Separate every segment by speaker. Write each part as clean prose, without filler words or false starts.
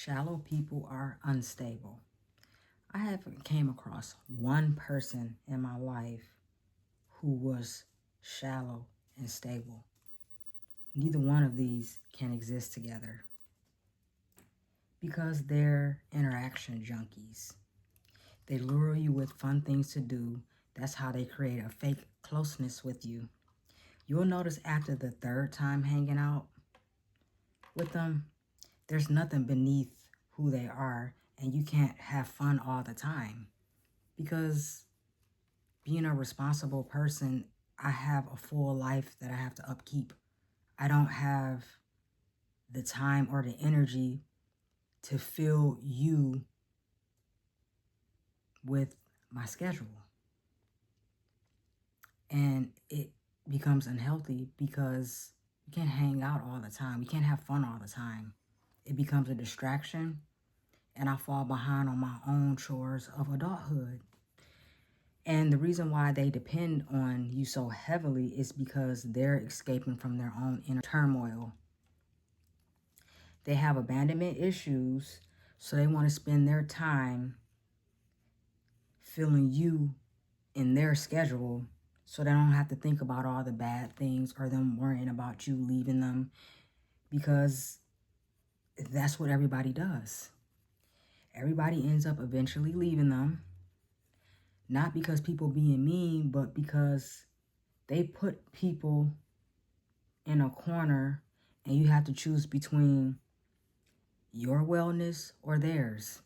Speaker 1: Shallow people are unstable. I haven't came across one person in my life who was shallow and stable. Neither one of these can exist together because they're interaction junkies. They lure you with fun things to do. That's how they create a fake closeness with you. You'll notice after the third time hanging out with them, there's nothing beneath who they are, and you can't have fun all the time. Because being a responsible person, I have a full life that I have to upkeep. I don't have the time or the energy to fill you with my schedule. And it becomes unhealthy because you can't hang out all the time. You can't have fun all the time. It becomes a distraction, and I fall behind on my own chores of adulthood. And the reason why they depend on you so heavily is because they're escaping from their own inner turmoil. They have abandonment issues, so they want to spend their time filling you in their schedule so they don't have to think about all the bad things or them worrying about you leaving them, because that's what everybody does. Everybody ends up eventually leaving them, not because people being mean, but because they put people in a corner and you have to choose between your wellness or theirs.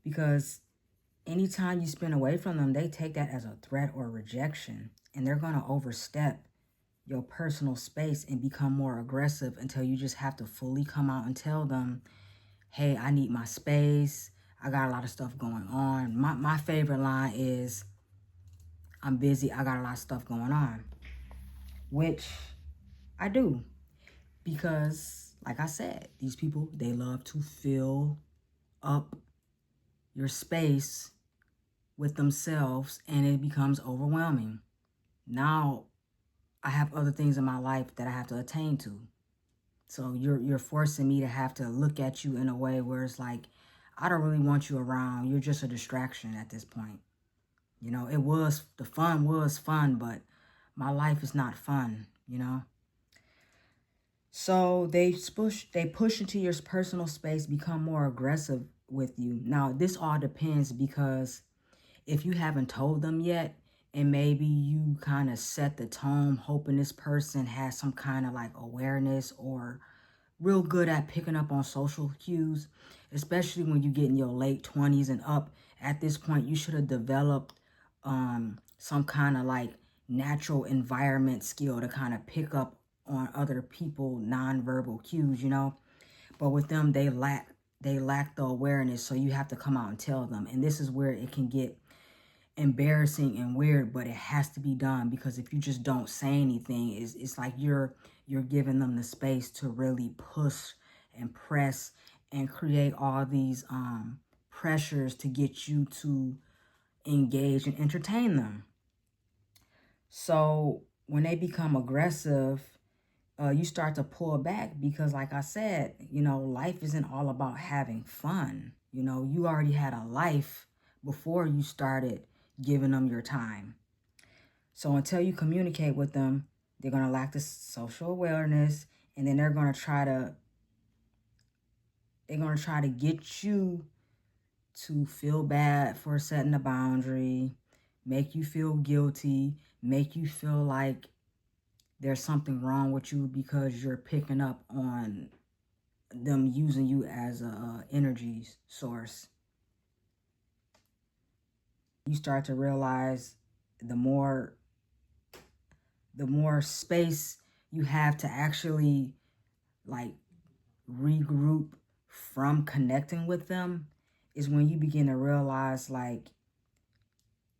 Speaker 1: Because anytime you spend away from them, they take that as a threat or rejection, and they're going to overstep your personal space and become more aggressive until you just have to fully come out and tell them, hey, I need my space. I got a lot of stuff going on. My favorite line is, I'm busy. I got a lot of stuff going on, which I do, because like I said, these people, they love to fill up your space with themselves, and it becomes overwhelming. Now I have other things in my life that I have to attain to. So you're forcing me to have to look at you in a way where it's like, I don't really want you around. You're just a distraction at this point. You know, the fun was fun, but my life is not fun, you know? So they push into your personal space, become more aggressive with you. Now, this all depends, because if you haven't told them yet, and maybe you kind of set the tone hoping this person has some kind of like awareness or real good at picking up on social cues, especially when you get in your late 20s and up. At this point, you should have developed some kind of like natural environment skill to kind of pick up on other people nonverbal cues, you know. But with them, they lack the awareness, so you have to come out and tell them. And this is where it can get embarrassing and weird, but it has to be done, because if you just don't say anything, it's like you're giving them the space to really push and press and create all these pressures to get you to engage and entertain them. So when they become aggressive, you start to pull back, because like I said, you know, life isn't all about having fun. You know, you already had a life before you started giving them your time. So until you communicate with them, they're going to lack the social awareness, and then they're going to try to get you to feel bad for setting a boundary, make you feel guilty, make you feel like there's something wrong with you because you're picking up on them using you as a energy source. You start to realize the more space you have to actually like regroup from connecting with them is when you begin to realize like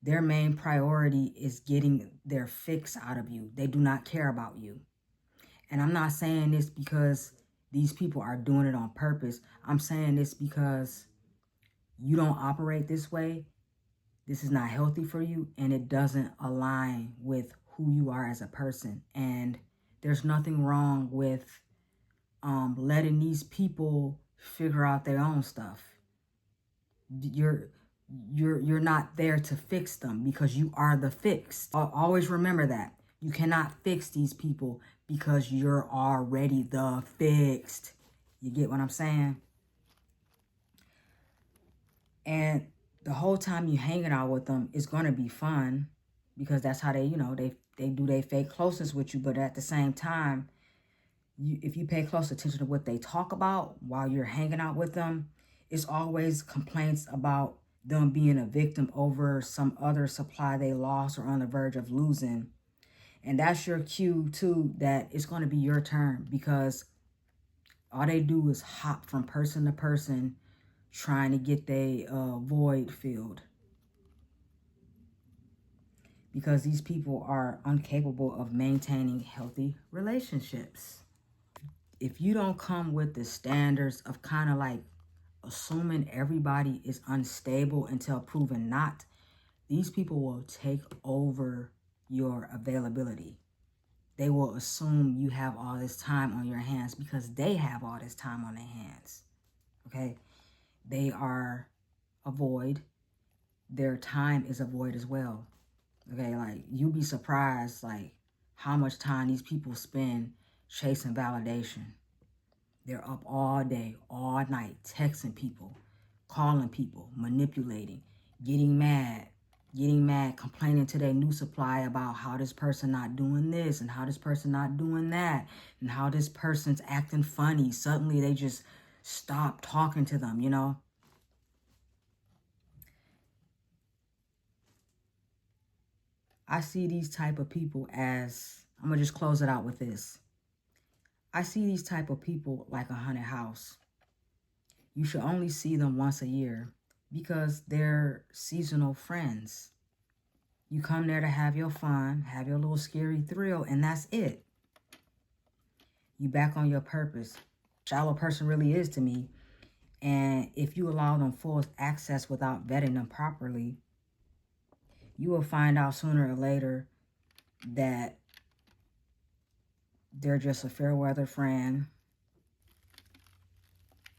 Speaker 1: their main priority is getting their fix out of you. They do not care about you. And I'm not saying this because these people are doing it on purpose. I'm saying this because you don't operate this way. This is not healthy for you, and it doesn't align with who you are as a person. And there's nothing wrong with letting these people figure out their own stuff. You're not there to fix them because you are the fixed. Always remember that. You cannot fix these people because you're already the fixed. You get what I'm saying? And the whole time you hanging out with them is going to be fun because that's how they, you know, they do their fake closeness with you. But at the same time, if you pay close attention to what they talk about while you're hanging out with them, it's always complaints about them being a victim over some other supply they lost or on the verge of losing. And that's your cue too, that it's going to be your turn, because all they do is hop from person to person trying to get their void filled. Because these people are incapable of maintaining healthy relationships. If you don't come with the standards of kind of like assuming everybody is unstable until proven not, these people will take over your availability. They will assume you have all this time on your hands because they have all this time on their hands. Okay? They are a void. Their time is a void as well. Okay? Like, you'll be surprised, like, how much time these people spend chasing validation. They're up all day, all night, texting people, calling people, manipulating, getting mad, complaining to their new supply about how this person not doing this and how this person not doing that and how this person's acting funny. Suddenly they just stop talking to them, you know? I see these type of people as, I'm going to just close it out with this. I see these type of people like a haunted house. You should only see them once a year because they're seasonal friends. You come there to have your fun, have your little scary thrill, and that's it. You back on your purpose. Shallow person really is to me. And if you allow them full access without vetting them properly, you will find out sooner or later that they're just a fair weather friend.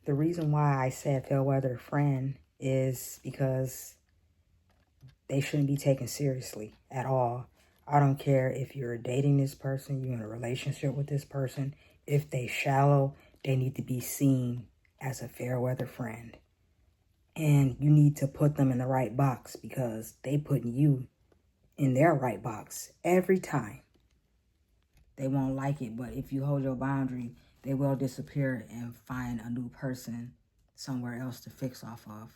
Speaker 1: The reason why I said fair weather friend is because they shouldn't be taken seriously at all. I don't care if you're dating this person, you're in a relationship with this person. If they shallow, they need to be seen as a fair weather friend. And you need to put them in the right box because they putting you in their right box every time. They won't like it, but if you hold your boundary, they will disappear and find a new person somewhere else to fix off of.